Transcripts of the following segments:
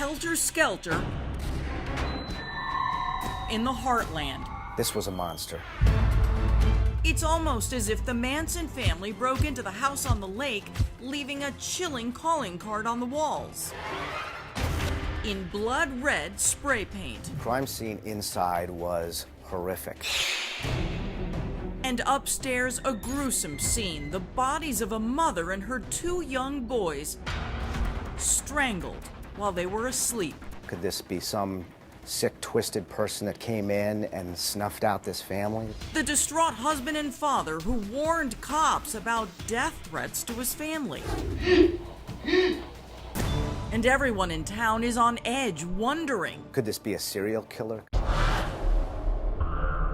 helter-skelter in the heartland. This was a monster. It's almost as if the Manson family broke into the house on the lake, leaving a chilling calling card on the walls in blood red spray paint. Crime scene inside was horrific. And upstairs, a gruesome scene. The bodies of a mother and her two young boys strangled while they were asleep. Could this be some sick, twisted person that came in and snuffed out this family? The distraught husband and father who warned cops about death threats to his family. And everyone in town is on edge, wondering. Could this be a serial killer?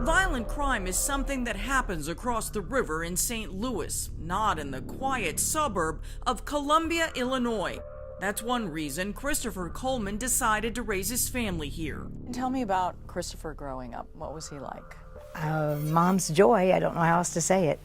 Violent crime is something that happens across the river in St. Louis, not in the quiet suburb of Columbia, Illinois. That's one reason Christopher Coleman decided to raise his family here. Tell me about Christopher growing up. What was he like? Mom's joy, I don't know how else to say it.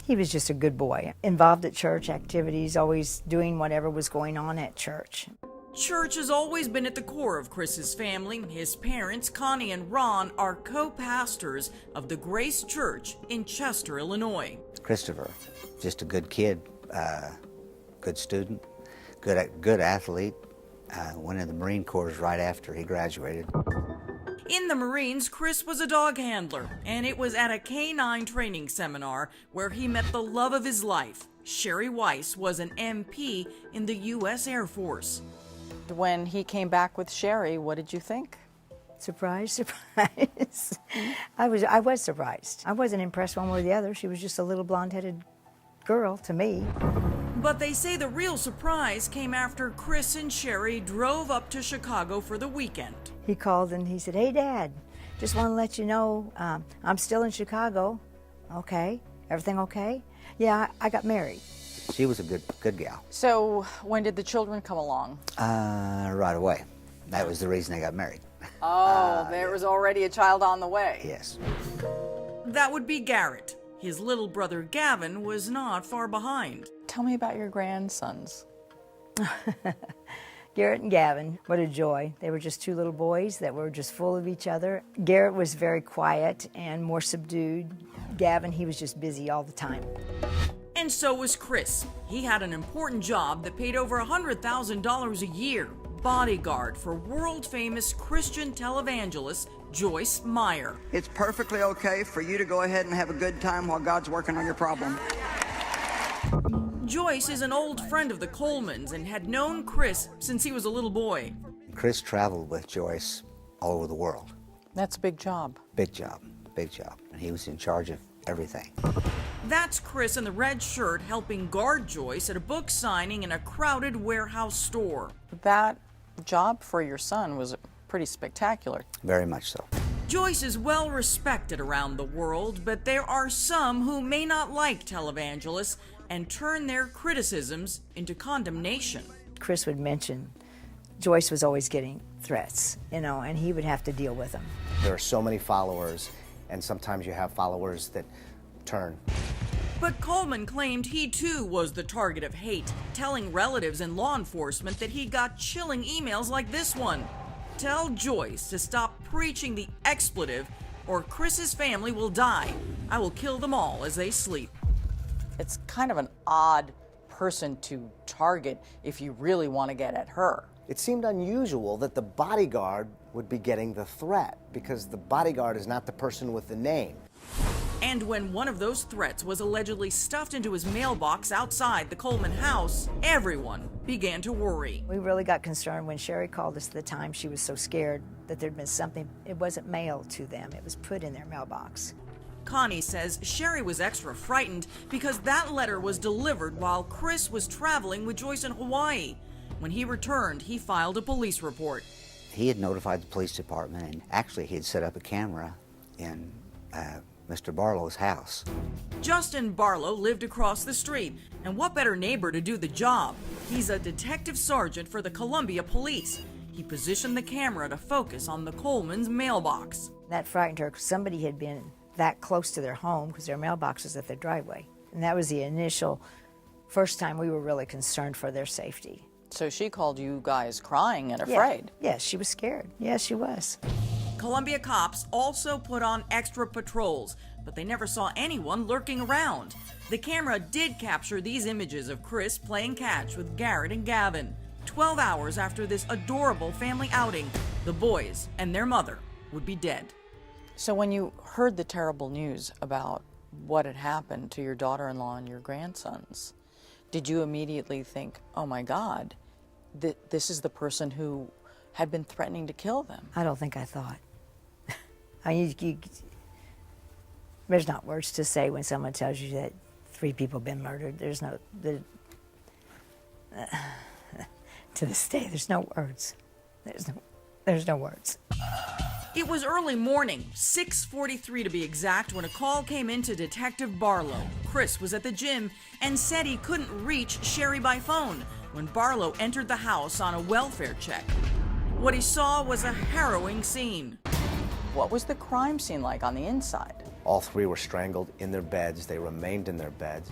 He was just a good boy, involved at church activities, always doing whatever was going on at church. Church has always been at the core of Chris's family. His parents, Connie and Ron, are co-pastors of the Grace Church in Chester, Illinois. Christopher, just a good kid, good student, good athlete. Went in the Marine Corps right after he graduated. In the Marines, Chris was a dog handler, and it was at a canine training seminar where he met the love of his life. Sherry Weiss was an MP in the U.S. Air Force. When he came back with Sherry, what did you think? Surprise, surprise. I was surprised. I wasn't impressed one way or the other. She was just a little blonde-headed girl to me. But they say the real surprise came after Chris and Sherry drove up to Chicago for the weekend. He called and he said, "Hey, Dad, just want to let you know I'm still in Chicago." Okay, everything okay? Yeah, I got married. She was a good gal. So when did the children come along? Right away. That was the reason they got married. Oh, there was already a child on the way. Yes. That would be Garrett. His little brother Gavin was not far behind. Tell me about your grandsons. Garrett and Gavin, what a joy. They were just two little boys that were just full of each other. Garrett was very quiet and more subdued. Gavin, he was just busy all the time. And so was Chris. He had an important job that paid over $100,000 a year. Bodyguard for world-famous Christian televangelist Joyce Meyer. It's perfectly okay for you to go ahead and have a good time while God's working on your problem. Joyce is an old friend of the Colemans and had known Chris since he was a little boy. Chris traveled with Joyce all over the world. That's a big job. Big job, big job. And he was in charge of everything. That's Chris in the red shirt helping guard Joyce at a book signing in a crowded warehouse store. That job for your son was pretty spectacular. Very much so. Joyce is well respected around the world, but there are some who may not like televangelists and turn their criticisms into condemnation. Chris would mention Joyce was always getting threats, and he would have to deal with them. There are so many followers, and sometimes you have followers that turn. But Coleman claimed he too was the target of hate, telling relatives and law enforcement that he got chilling emails like this one. Tell Joyce to stop preaching the expletive or Chris's family will die. I will kill them all as they sleep. It's kind of an odd person to target if you really want to get at her. It seemed unusual that the bodyguard would be getting the threat because the bodyguard is not the person with the name. And when one of those threats was allegedly stuffed into his mailbox outside the Coleman house, everyone began to worry. We really got concerned when Sherry called us at the time. She was so scared that there'd been something. It wasn't mailed to them. It was put in their mailbox. Connie says Sherry was extra frightened because that letter was delivered while Chris was traveling with Joyce in Hawaii. When he returned, he filed a police report. He had notified the police department, and actually he had set up a camera in Mr. Barlow's house. Justin Barlow lived across the street, and what better neighbor to do the job? He's a detective sergeant for the Columbia Police. He positioned the camera to focus on the Coleman's mailbox. That frightened her because somebody had been that close to their home because their mailbox was at their driveway. And that was the first time we were really concerned for their safety. So she called you guys crying and Yeah. afraid. Yeah, she was scared. Yeah, she was. Columbia cops also put on extra patrols, but they never saw anyone lurking around. The camera did capture these images of Chris playing catch with Garrett and Gavin. 12 hours after this adorable family outing, the boys and their mother would be dead. So when you heard the terrible news about what had happened to your daughter-in-law and your grandsons, did you immediately think, oh my God, this is the person who had been threatening to kill them? I don't think I thought. I mean, there's not words to say when someone tells you that 3 people have been murdered. There's no, to this day, there's no words. There's no words. It was early morning, 6:43 to be exact, when a call came in to Detective Barlow. Chris was at the gym and said he couldn't reach Sherry by phone when Barlow entered the house on a welfare check. What he saw was a harrowing scene. What was the crime scene like on the inside? All 3 were strangled in their beds. They remained in their beds.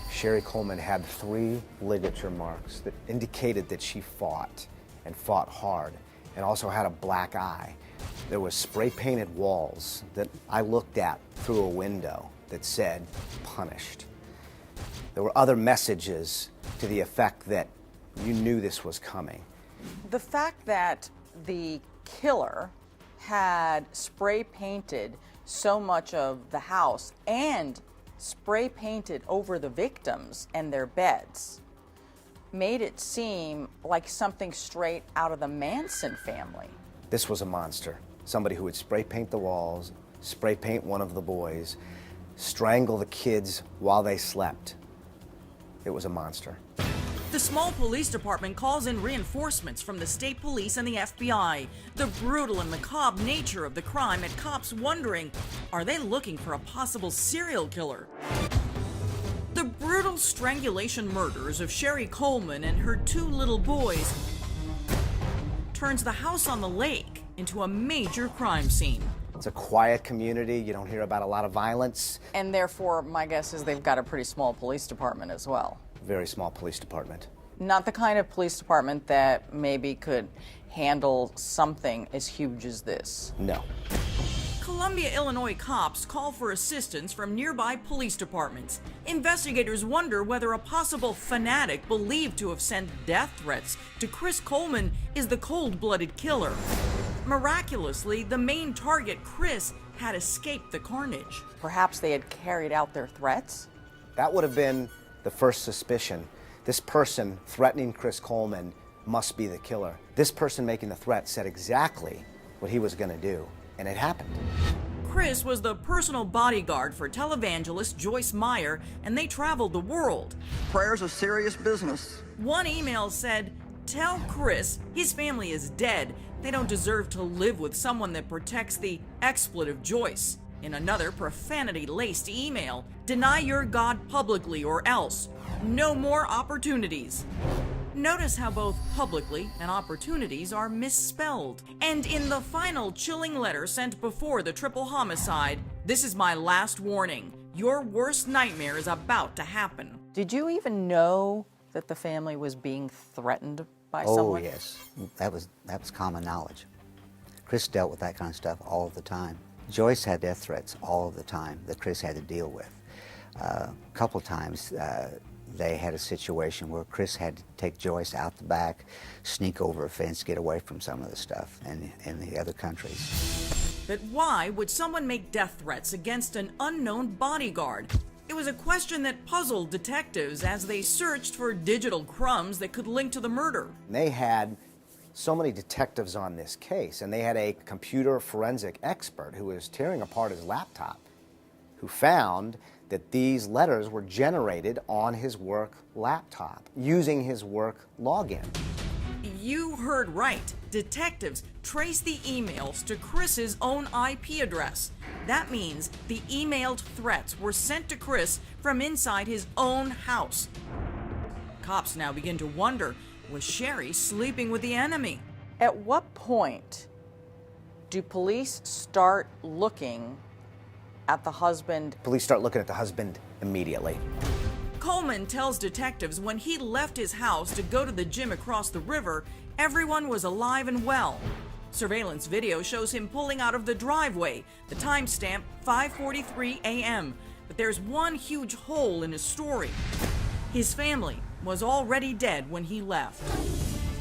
Sherry Coleman had 3 ligature marks that indicated that she fought, and fought hard, and also had a black eye. There was spray-painted walls that I looked at through a window that said, punished. There were other messages to the effect that you knew this was coming. The fact that the killer had spray painted so much of the house and spray painted over the victims and their beds made it seem like something straight out of the Manson family. This was a monster. Somebody who would spray paint the walls, spray paint one of the boys, strangle the kids while they slept. It was a monster. The small police department calls in reinforcements from the state police and the FBI. The brutal and macabre nature of the crime had cops wondering, are they looking for a possible serial killer? The brutal strangulation murders of Sherry Coleman and her 2 little boys turns the house on the lake into a major crime scene. It's a quiet community. You don't hear about a lot of violence. And therefore, my guess is they've got a pretty small police department as well. Very small police department. Not the kind of police department that maybe could handle something as huge as this. No. Columbia, Illinois cops call for assistance from nearby police departments. Investigators wonder whether a possible fanatic believed to have sent death threats to Chris Coleman is the cold-blooded killer. Miraculously, the main target, Chris, had escaped the carnage. Perhaps they had carried out their threats? That would have been the first suspicion. This person threatening Chris Coleman must be the killer. This person making the threat said exactly what he was going to do, and it happened. Chris was the personal bodyguard for televangelist Joyce Meyer, and they traveled the world. Prayer's a serious business. One email said, "Tell Chris his family is dead. They don't deserve to live with someone that protects the expletive Joyce." In another profanity-laced email, "Deny your God publicly or else. No more opportunities." Notice how both publicly and opportunities are misspelled. And in the final chilling letter sent before the triple homicide, "This is my last warning. Your worst nightmare is about to happen." Did you even know that the family was being threatened by Oh, someone? yes. That was common knowledge. Chris dealt with that kind of stuff all of the time. Joyce had death threats all of the time that Chris had to deal with. A couple times they had a situation where Chris had to take Joyce out the back, sneak over a fence, get away from some of the stuff in the other countries. But why would someone make death threats against an unknown bodyguard? It was a question that puzzled detectives as they searched for digital crumbs that could link to the murder. They had so many detectives on this case, and they had a computer forensic expert who was tearing apart his laptop, who found that these letters were generated on his work laptop using his work login. You heard right. Detectives traced the emails to Chris's own IP address. That means the emailed threats were sent to Chris from inside his own house. Cops now begin to wonder, was Sherry sleeping with the enemy? At what point do police start looking at the husband? Police start looking at the husband immediately. Coleman tells detectives when he left his house to go to the gym across the river, everyone was alive and well. Surveillance video shows him pulling out of the driveway, the timestamp 5:43 a.m. But there's one huge hole in his story. His family was already dead when he left.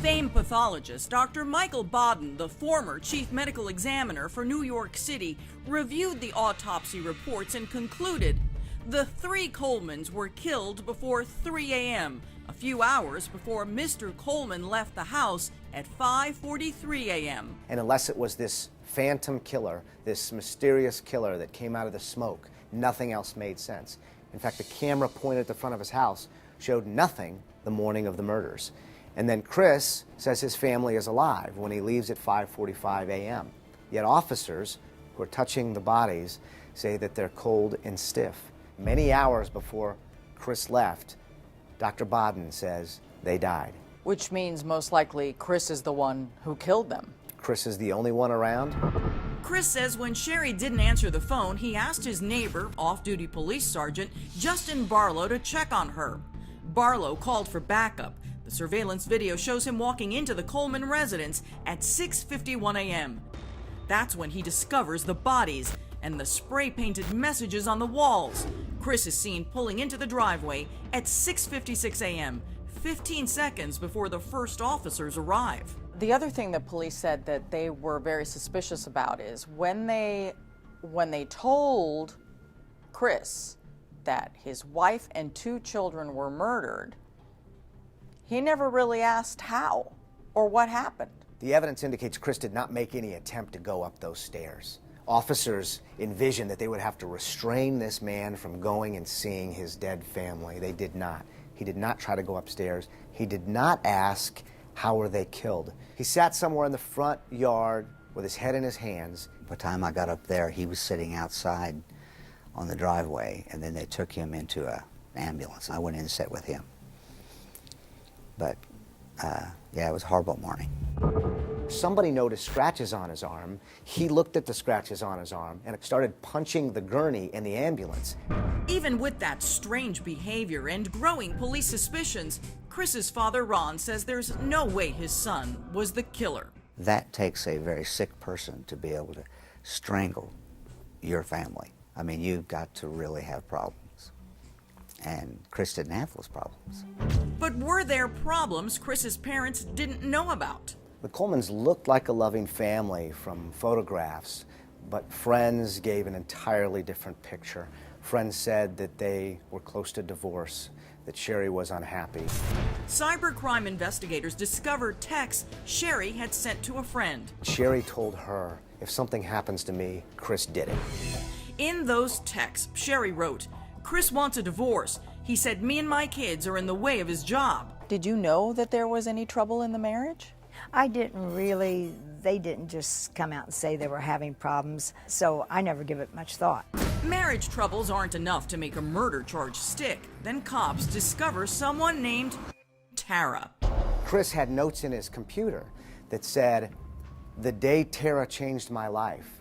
Famed pathologist Dr. Michael Baden, the former chief medical examiner for New York City, reviewed the autopsy reports and concluded the three Colemans were killed before 3 a.m., a few hours before Mr. Coleman left the house at 5:43 a.m. And unless it was this phantom killer, this mysterious killer that came out of the smoke, nothing else made sense. In fact, the camera pointed at the front of his house showed nothing the morning of the murders. And then Chris says his family is alive when he leaves at 5:45 a.m. Yet officers who are touching the bodies say that they're cold and stiff. Many hours before Chris left, Dr. Baden says they died. Which means most likely Chris is the one who killed them. Chris is the only one around. Chris says when Sherry didn't answer the phone, he asked his neighbor, off-duty police sergeant Justin Barlow, to check on her. Barlow called for backup. The surveillance video shows him walking into the Coleman residence at 6:51 a.m. That's when he discovers the bodies and the spray-painted messages on the walls. Chris is seen pulling into the driveway at 6:56 a.m., 15 seconds before the first officers arrive. The other thing that police said that they were very suspicious about is when they told Chris that his wife and 2 children were murdered, he never really asked how or what happened. The evidence indicates Chris did not make any attempt to go up those stairs. Officers envisioned that they would have to restrain this man from going and seeing his dead family. They did not. He did not try to go upstairs. He did not ask, how were they killed? He sat somewhere in the front yard with his head in his hands. By the time I got up there, he was sitting outside on the driveway, and then they took him into an ambulance. I went in and sat with him. But, yeah, it was a horrible morning. Somebody noticed scratches on his arm. He looked at the scratches on his arm and started punching the gurney in the ambulance. Even with that strange behavior and growing police suspicions, Chris's father, Ron, says there's no way his son was the killer. That takes a very sick person to be able to strangle your family. I mean, you've got to really have problems. And Chris didn't have those problems. But were there problems Chris's parents didn't know about? The Colemans looked like a loving family from photographs, but friends gave an entirely different picture. Friends said that they were close to divorce, that Sherry was unhappy. Cybercrime investigators discovered texts Sherry had sent to a friend. Sherry told her, if something happens to me, Chris did it. In those texts, Sherry wrote, Chris wants a divorce. He said me and my kids are in the way of his job. Did you know that there was any trouble in the marriage? I didn't really, they didn't just come out and say they were having problems, so I never give it much thought. Marriage troubles aren't enough to make a murder charge stick. Then cops discover someone named Tara. Chris had notes in his computer that said, the day Tara changed my life.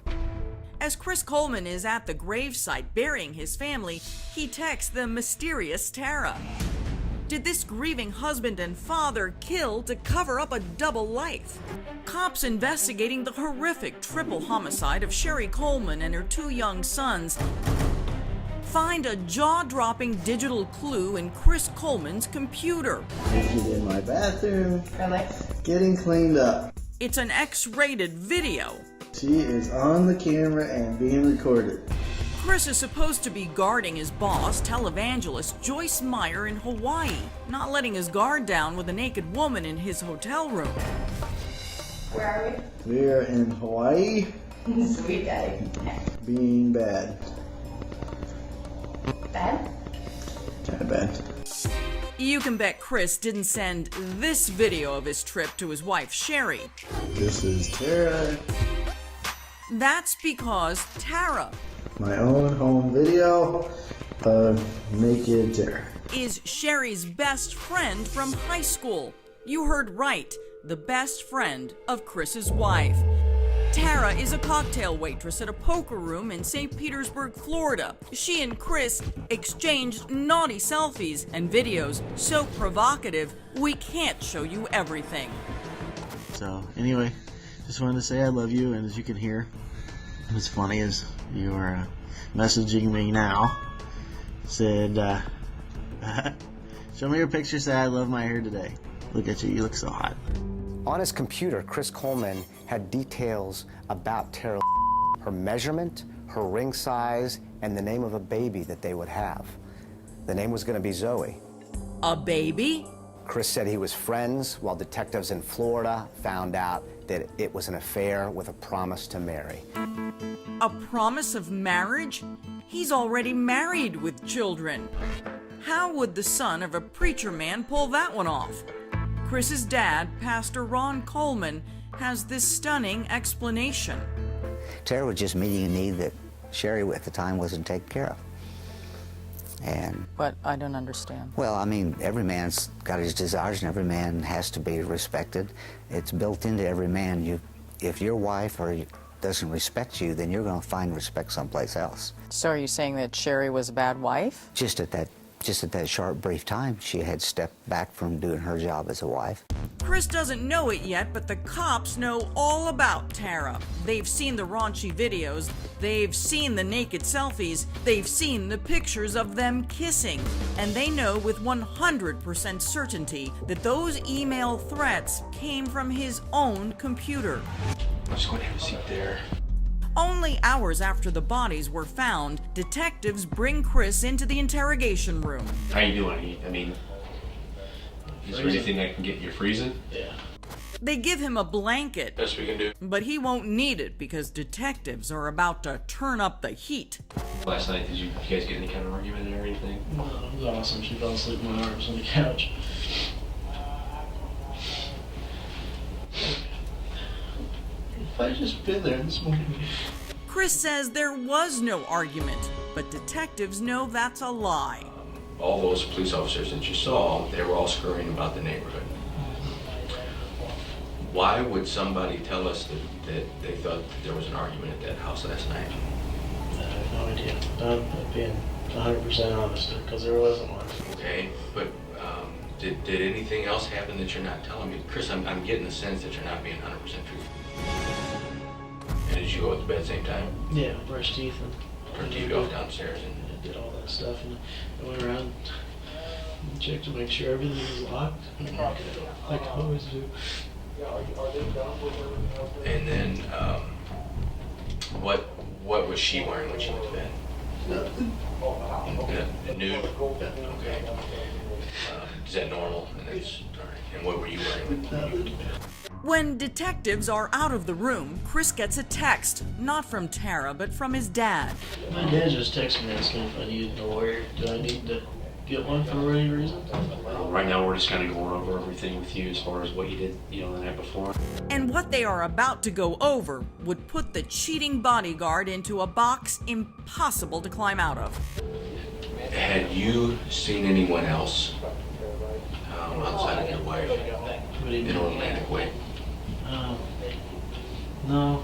As Chris Coleman is at the gravesite burying his family, he texts the mysterious Tara. Did this grieving husband and father kill to cover up a double life? Cops investigating the horrific triple homicide of Sherry Coleman and her 2 young sons find a jaw-dropping digital clue in Chris Coleman's computer. This is in my bathroom, getting cleaned up. It's an X-rated video. She is on the camera and being recorded. Chris is supposed to be guarding his boss, televangelist Joyce Meyer, in Hawaii, not letting his guard down with a naked woman in his hotel room. Where are we? We are in Hawaii. Sweet daddy. Being bad. Bad? Kinda bad. You can bet Chris didn't send this video of his trip to his wife, Sherry. This is Tara. That's because Tara My own home video of naked Tara. is Sherry's best friend from high school. You heard right, the best friend of Chris's wife. Tara is a cocktail waitress at a poker room in St. Petersburg, Florida. She and Chris exchanged naughty selfies and videos so provocative we can't show you everything. So anyway, just wanted to say I love you, and as you can hear, what's funny is you are messaging me now. Said, show me your picture, say I love my hair today. Look at you, you look so hot. On his computer, Chris Coleman had details about Tara, her measurement, her ring size, and the name of a baby that they would have. The name was going to be Zoe. A baby? Chris said he was friends while detectives in Florida found out that it was an affair with a promise to marry. A promise of marriage? He's already married with children. How would the son of a preacher man pull that one off? Chris's dad, Pastor Ron Coleman, has this stunning explanation. Tara was just meeting a need that Sherry at the time wasn't taken care of. And But I don't understand. well, I mean, every man's got his desires, and every man has to be respected. It's built into every man. If your wife doesn't respect you, then you're going to find respect someplace else. So are you saying that Sherry was a bad wife? Just at that short, brief time, she had stepped back from doing her job as a wife. Chris doesn't know it yet, but the cops know all about Tara. They've seen the raunchy videos, they've seen the naked selfies, they've seen the pictures of them kissing, and they know with 100% certainty that those email threats came from his own computer. I'm just going to have a seat there. Only hours after the bodies were found, detectives bring Chris into the interrogation room. How you doing? I mean, is there anything I can get? You're freezing? Yeah. They give him a blanket, Best we can do. but he won't need it because detectives are about to turn up the heat. Last night, did you guys get any kind of argument or anything? No, it was awesome. She fell asleep in my arms on the couch. If I just been there this morning. Chris says there was no argument, but detectives know that's a lie. All those police officers that you saw, they were all scurrying about the neighborhood. Why would somebody tell us that they thought that there was an argument at that house last night? I have no idea. I'm being 100% honest, because there wasn't one. Okay, but did anything else happen that you're not telling me? Chris, I'm getting the sense that you're not being 100% truthful. And did you go to bed at the same time? Yeah, brushed teeth and Or did you go downstairs and I did all that stuff, and I went around and checked to make sure everything was locked, like I always do. And then, what was she wearing when she went to bed? Nothing. Nude? Okay. Is that normal? And that's all right. And what were you wearing when you went to bed? When detectives are out of the room, Chris gets a text, not from Tara, but from his dad. My dad just texted me asking if I needed a lawyer. Do I need to get one for any reason? Right now, we're just kind of going over everything with you as far as what you did, the night before. And what they are about to go over would put the cheating bodyguard into a box impossible to climb out of. Had you seen anyone else outside of your wife in a romantic way? No.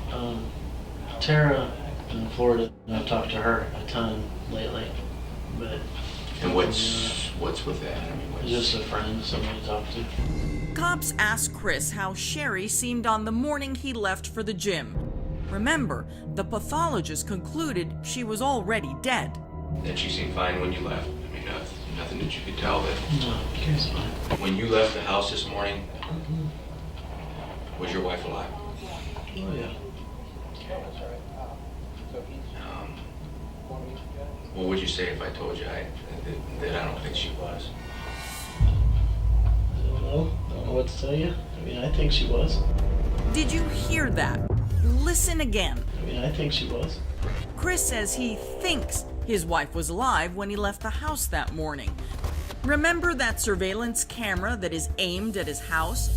Tara in Florida, I've talked to her a ton lately, but... And what's with that? I mean, what's... Just a friend, somebody to talk to. Cops ask Chris how Sherry seemed on the morning he left for the gym. Remember, the pathologist concluded she was already dead. That she seemed fine when you left. I mean, nothing that you could tell that. No, she was fine. When you left the house this morning, was your wife alive? Oh, yeah. What would you say if I told you that I don't think she was? I don't know what to tell you. I mean, I think she was. Did you hear that? Listen again. I mean, I think she was. Chris says he thinks his wife was alive when he left the house that morning. Remember that surveillance camera that is aimed at his house?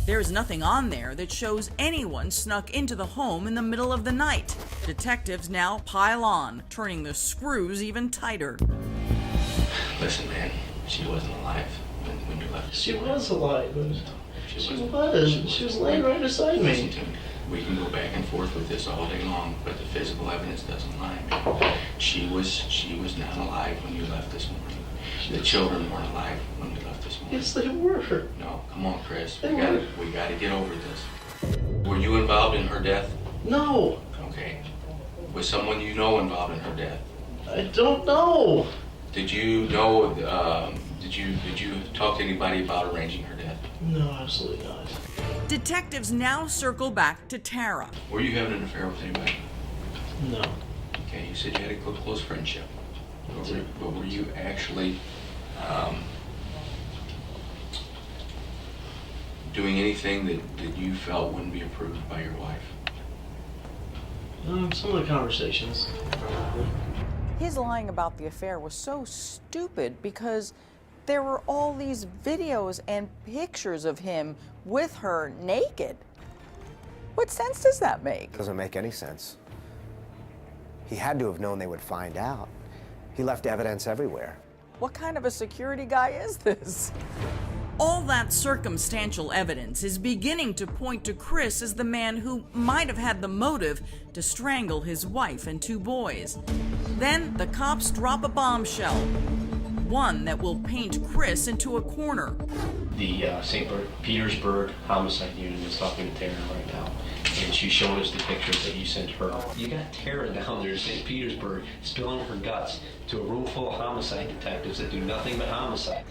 There's nothing on there that shows anyone snuck into the home in the middle of the night. Detectives now pile on, turning the screws even tighter. Listen, man, she wasn't alive when you left. She was alive. She was laying right beside Listen me. to me. We can go back and forth with this all day long, but the physical evidence doesn't lie, man. She was not alive when you left this morning. The children weren't alive when you left this morning. Yes, they were. No, come on, Chris. We gotta get over this. Were you involved in her death? No. Okay. Was someone you know involved in her death? I don't know. Did you know? Did you talk to anybody about arranging her death? No, absolutely not. Detectives now circle back to Tara. Were you having an affair with anybody? No. Okay, you said you had a close friendship. But were you actually doing anything that you felt wouldn't be approved by your wife? Some of the conversations, probably. His lying about the affair was so stupid because there were all these videos and pictures of him with her naked. What sense does that make? Doesn't make any sense. He had to have known they would find out. He left evidence everywhere. What kind of a security guy is this? All that circumstantial evidence is beginning to point to Chris as the man who might have had the motive to strangle his wife and 2 boys. Then the cops drop a bombshell, one that will paint Chris into a corner. The St. Petersburg homicide unit is talking to Tara right now, and she's showing us the pictures that you sent her. You got Tara down there in St. Petersburg spilling her guts to a room full of homicide detectives that do nothing but homicide.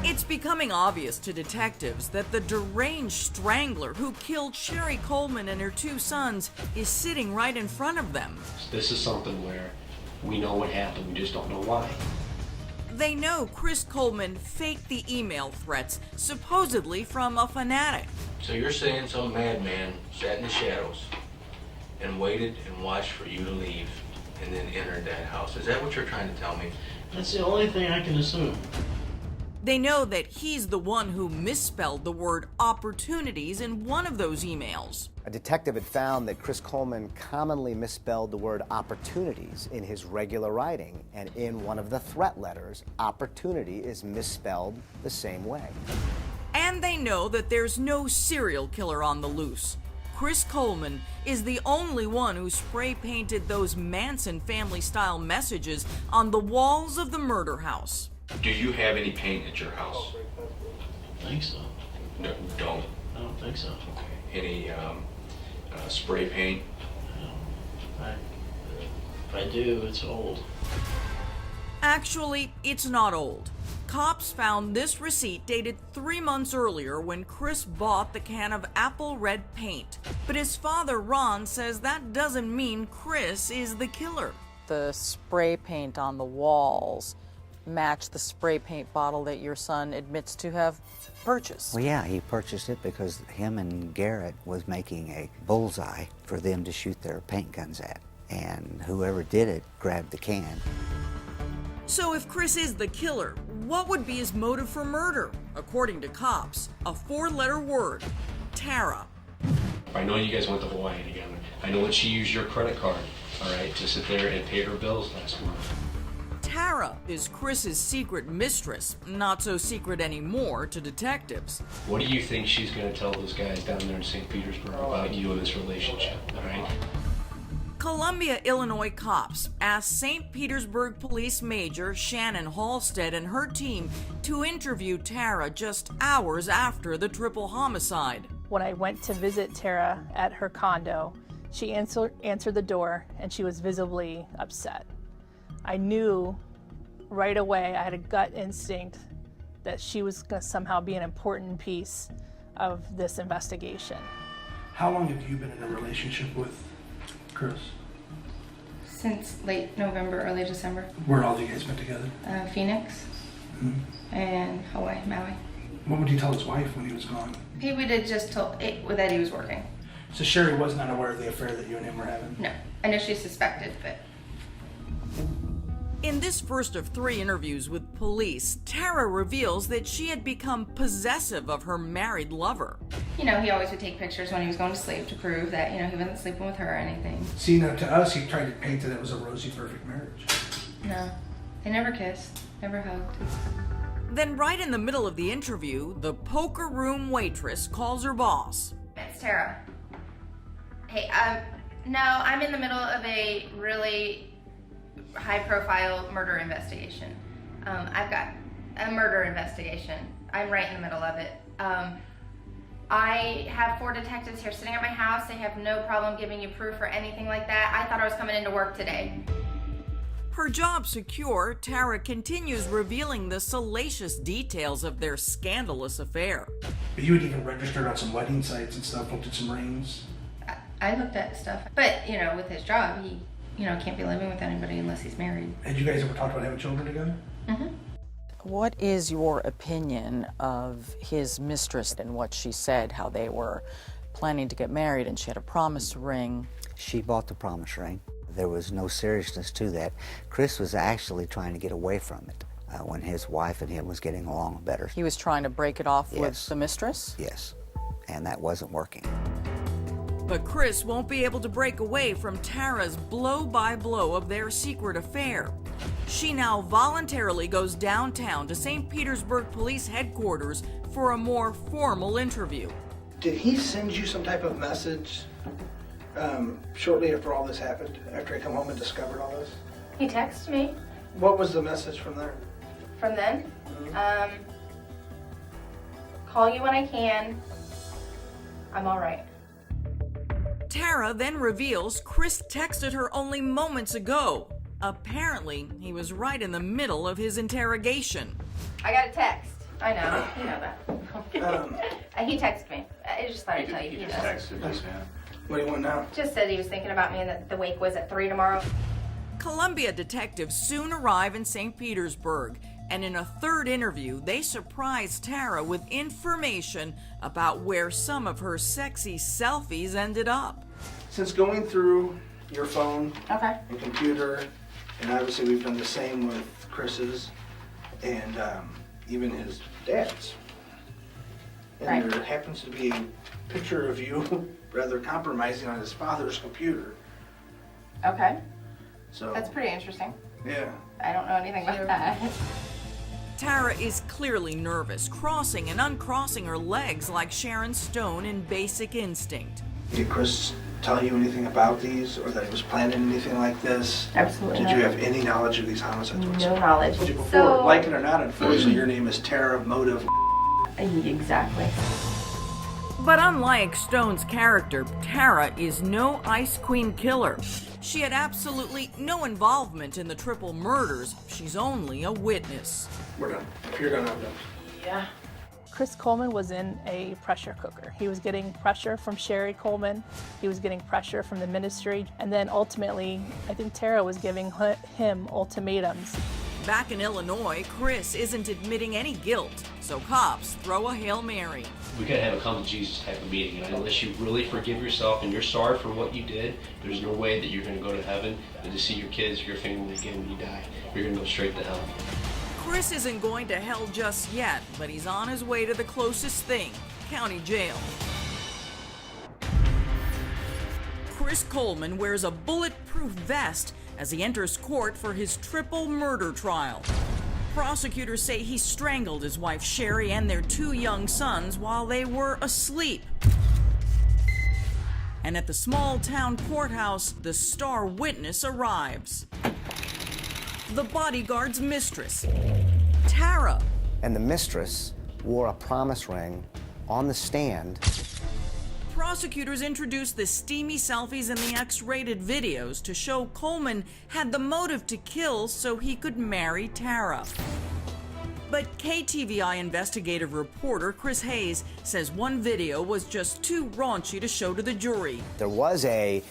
It's becoming obvious to detectives that the deranged strangler who killed Sherry Coleman and her 2 sons is sitting right in front of them. This is something where we know what happened, we just don't know why. They know Chris Coleman faked the email threats, supposedly from a fanatic. So you're saying some madman sat in the shadows and waited and watched for you to leave and then entered that house. Is that what you're trying to tell me? That's the only thing I can assume. They know that he's the one who misspelled the word opportunities in one of those emails. A detective had found that Chris Coleman commonly misspelled the word opportunities in his regular writing, and in one of the threat letters, opportunity is misspelled the same way. And they know that there's no serial killer on the loose. Chris Coleman is the only one who spray painted those Manson family-style messages on the walls of the murder house. Do you have any paint at your house? I think so. No, don't. I don't think so. Okay. Any spray paint? No. If I do, it's old. Actually, it's not old. Cops found this receipt dated 3 months earlier when Chris bought the can of apple red paint. But his father, Ron, says that doesn't mean Chris is the killer. The spray paint on the walls match the spray paint bottle that your son admits to have purchased. Well, yeah, he purchased it because him and Garrett was making a bullseye for them to shoot their paint guns at. And whoever did it grabbed the can. So if Chris is the killer, what would be his motive for murder? According to cops, a 4-letter word, Tara. I know you guys went to Hawaii together. I know that she used your credit card, all right, to sit there and pay her bills last month. Tara is Chris's secret mistress, not so secret anymore to detectives. What do you think she's going to tell those guys down there in St. Petersburg about you and this relationship, all right? Columbia, Illinois cops asked St. Petersburg Police Major Shannon Halstead and her team to interview Tara just hours after the triple homicide. When I went to visit Tara at her condo, she answered the door and she was visibly upset. I knew right away, I had a gut instinct that she was going to somehow be an important piece of this investigation. How long have you been in a relationship with Chris? Since late November, early December. Where all you guys been together? Phoenix and Hawaii, Maui. What would you tell his wife when he was gone? He would have just told that he was working. So Sherry was not aware of the affair that you and him were having? No. I know she suspected, but... In this first of 3 interviews with police, Tara reveals that she had become possessive of her married lover. You know, he always would take pictures when he was going to sleep to prove that, you know, he wasn't sleeping with her or anything. See, now to us, he tried to paint that it was a rosy, perfect marriage. No. They never kissed, never hugged. Then right in the middle of the interview, the poker room waitress calls her boss. It's Tara. Hey, no, I'm in the middle of a really high-profile murder investigation. I've got a murder investigation. I'm right in the middle of it. I have 4 detectives here sitting at my house. They have no problem giving you proof or anything like that. I thought I was coming into work today. Her job secure, Tara continues revealing the salacious details of their scandalous affair. But you had even registered on some wedding sites and stuff, looked at some rings. I looked at stuff, but with his job, he, can't be living with anybody unless he's married. Had you guys ever talked about having children together? Mm-hmm. What is your opinion of his mistress and what she said, how they were planning to get married and she had a promise ring? She bought the promise ring. There was no seriousness to that. Chris was actually trying to get away from it when his wife and him was getting along better. He was trying to break it off with the mistress? Yes, and that wasn't working. But Chris won't be able to break away from Tara's blow-by-blow of their secret affair. She now voluntarily goes downtown to St. Petersburg Police Headquarters for a more formal interview. Did he send you some type of message shortly after all this happened, after he come home and discovered all this? He texted me. What was the message from there? From then? Call you when I can. I'm all right. Tara then reveals Chris texted her only moments ago. Apparently, he was right in the middle of his interrogation. I got a text. I know. You know that. He texted me. I just thought I'd tell you. He just texted us, man. What do you want now? Just said he was thinking about me and that the wake was at 3 tomorrow. Columbia detectives soon arrive in St. Petersburg, and in a third interview, they surprise Tara with information about where some of her sexy selfies ended up. Since going through your phone and computer, and obviously we've done the same with Chris's and even his dad's. And there happens to be a picture of you rather compromising on his father's computer. Okay. So that's pretty interesting. Yeah. I don't know anything about that. Tara is clearly nervous, crossing and uncrossing her legs like Sharon Stone in Basic Instinct. Did Chris tell you anything about these, or that he was planning anything like this? Absolutely Did not. you have any knowledge of these homicides whatsoever? No knowledge. Before, like it or not, unfortunately, your name is Tara Motive. Exactly. But unlike Stone's character, Tara is no Ice Queen killer. She had absolutely no involvement in the triple murders. She's only a witness. We're done. If you're done, I'm done. Yeah. Chris Coleman was in a pressure cooker. He was getting pressure from Sherry Coleman. He was getting pressure from the ministry. And then ultimately, I think Tara was giving him ultimatums. Back in Illinois, Chris isn't admitting any guilt, so cops throw a Hail Mary. We gotta have a come to Jesus type of meeting, and unless you really forgive yourself and you're sorry for what you did, there's no way that you're gonna go to heaven and to see your kids, your family again when you die. You're gonna go straight to hell. Chris isn't going to hell just yet, but he's on his way to the closest thing, county jail. Chris Coleman wears a bulletproof vest as he enters court for his triple murder trial. Prosecutors say he strangled his wife Sherry and their 2 young sons while they were asleep. And at the small-town courthouse, the star witness arrives. The bodyguard's mistress, Tara. And the mistress wore a promise ring on the stand. Prosecutors introduced the steamy selfies and the X-rated videos to show Coleman had the motive to kill so he could marry Tara. But KTVI investigative reporter Chris Hayes says one video was just too raunchy to show to the jury. There was a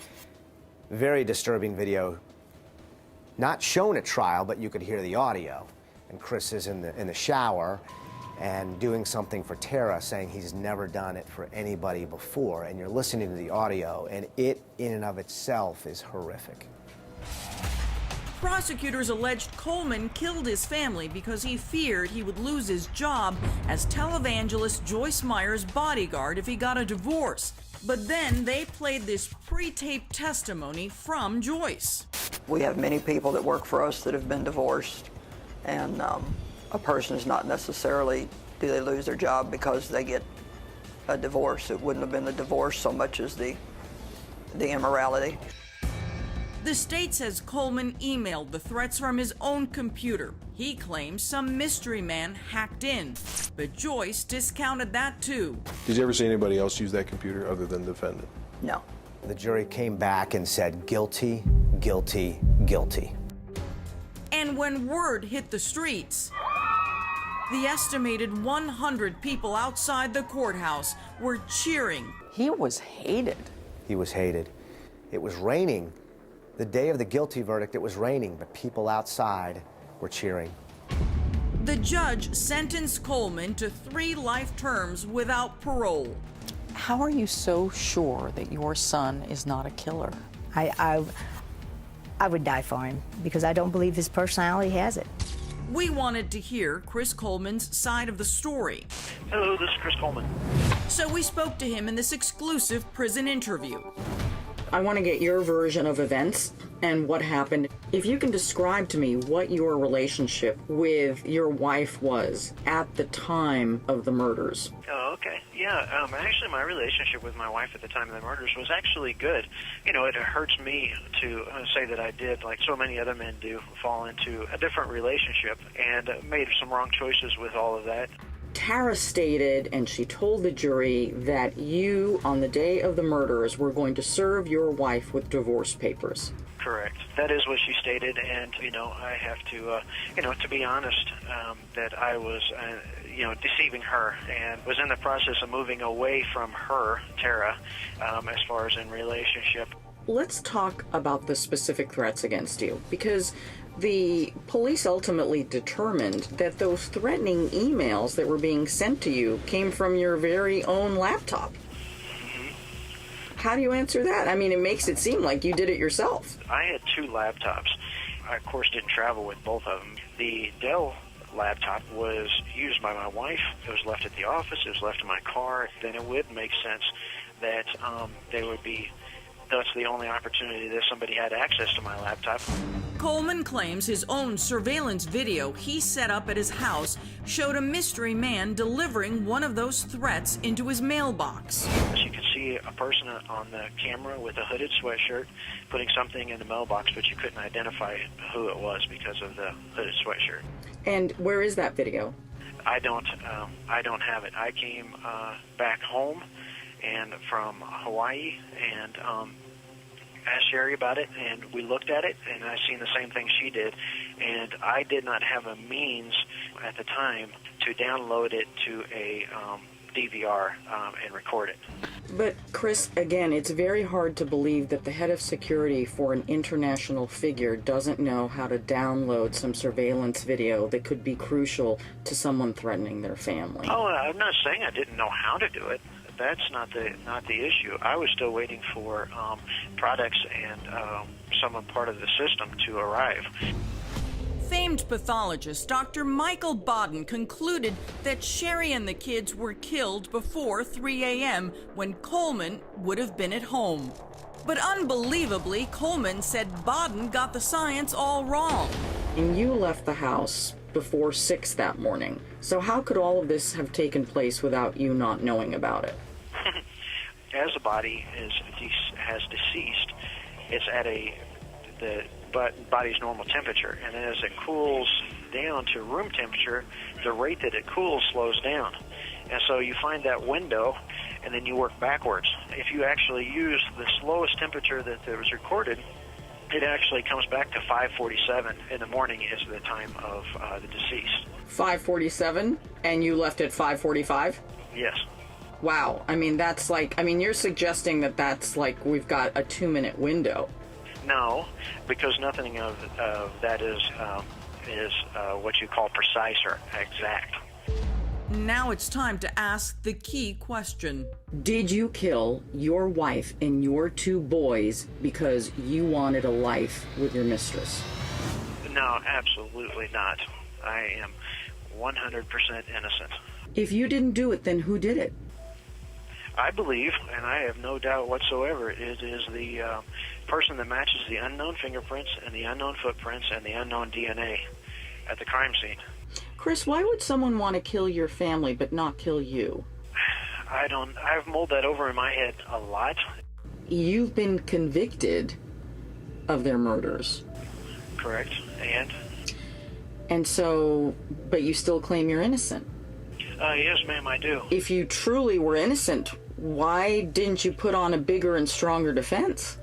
very disturbing video, not shown at trial, but you could hear the audio. And Chris is in the shower and doing something for Tara, saying he's never done it for anybody before. And you're listening to the audio, and it in and of itself is horrific. Prosecutors alleged Coleman killed his family because he feared he would lose his job as televangelist Joyce Meyer's bodyguard if he got a divorce. But then they played this pre-taped testimony from Joyce. We have many people that work for us that have been divorced, and a person is not necessarily, do they lose their job because they get a divorce. It wouldn't have been the divorce so much as the the immorality. The state says Coleman emailed the threats from his own computer. He claims some mystery man hacked in, but Joyce discounted that too. Did you ever see anybody else use that computer other than the defendant? No. The jury came back and said guilty, guilty, guilty. And when word hit the streets, the estimated 100 people outside the courthouse were cheering. He was hated. He was hated. It was raining. The day of the guilty verdict, it was raining, but people outside were cheering. The judge sentenced Coleman to 3 life terms without parole. How are you so sure that your son is not a killer? I would die for him because I don't believe his personality has it. We wanted to hear Chris Coleman's side of the story. Hello, this is Chris Coleman. So we spoke to him in this exclusive prison interview. I want to get your version of events and what happened. If you can describe to me what your relationship with your wife was at the time of the murders. Oh, okay. Yeah, actually my relationship with my wife at the time of the murders was actually good. You know, it hurts me to say that I did, like so many other men do, fall into a different relationship and made some wrong choices with all of that. Tara stated, and she told the jury, that you, on the day of the murders, were going to serve your wife with divorce papers. Correct. That is what she stated, and, you know, I have to, to be honest, that I was, deceiving her and was in the process of moving away from her, Tara, as far as in relationship. Let's talk about the specific threats against you, because the police ultimately determined that those threatening emails that were being sent to you came from your very own laptop. How do you answer that? I mean, it makes it seem like you did it yourself. I had 2 laptops. I, of course, didn't travel with both of them. The Dell laptop was used by my wife. It was left at the office. It was left in my car. Then it would make sense that they would be... That's the only opportunity that somebody had access to my laptop. Coleman claims his own surveillance video he set up at his house showed a mystery man delivering one of those threats into his mailbox. As you can see a person on the camera with a hooded sweatshirt putting something in the mailbox, but you couldn't identify who it was because of the hooded sweatshirt. And where is that video? I don't have it. I came back home and from Hawaii and asked Sherry about it, and we looked at it, and I seen the same thing she did, and I did not have a means at the time to download it to a DVR and record it. But Chris, again, it's very hard to believe that the head of security for an international figure doesn't know how to download some surveillance video that could be crucial to someone threatening their family. Oh, I'm not saying I didn't know how to do it. That's not the issue. I was still waiting for products and some part of the system to arrive. Famed pathologist Dr. Michael Bodden concluded that Sherry and the kids were killed before 3 a.m. when Coleman would have been at home. But unbelievably, Coleman said Bodden got the science all wrong. And you left the house before 6 that morning. So how could all of this have taken place without you not knowing about it? As a body has deceased, it's at the body's normal temperature, and then as it cools down to room temperature, the rate that it cools slows down. And so you find that window, and then you work backwards. If you actually use the slowest temperature that was recorded, it actually comes back to 5:47 in the morning is the time of the deceased. 5:47, and you left at 5:45? Yes. Wow. I mean, that's like, you're suggesting that that's like we've got a 2-minute window. No, because nothing of that is what you call precise or exact. Now it's time to ask the key question. Did you kill your wife and your 2 boys because you wanted a life with your mistress? No, absolutely not. I am 100% innocent. If you didn't do it, then who did it? I believe, and I have no doubt whatsoever, it is the person that matches the unknown fingerprints and the unknown footprints and the unknown DNA at the crime scene. Chris, why would someone want to kill your family but not kill you? I've mulled that over in my head a lot. you've been convicted of their murders. Correct. And so, but you still claim you're innocent. Yes, ma'am, I do. If you truly were innocent, why didn't you put on a bigger and stronger defense?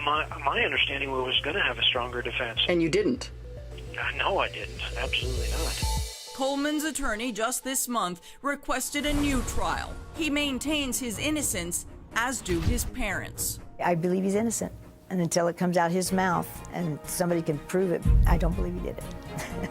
My understanding was going to have a stronger defense. And you didn't? No, I didn't. Absolutely not. Coleman's attorney just this month requested a new trial. He maintains his innocence, as do his parents. I believe he's innocent. And until it comes out his mouth and somebody can prove it, I don't believe he did it.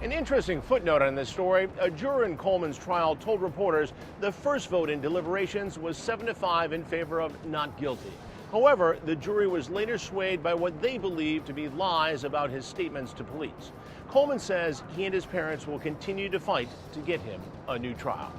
An interesting footnote on this story, a juror in Coleman's trial told reporters the first vote in deliberations was 7-5 in favor of not guilty. However, the jury was later swayed by what they believed to be lies about his statements to police. Coleman says he and his parents will continue to fight to get him a new trial.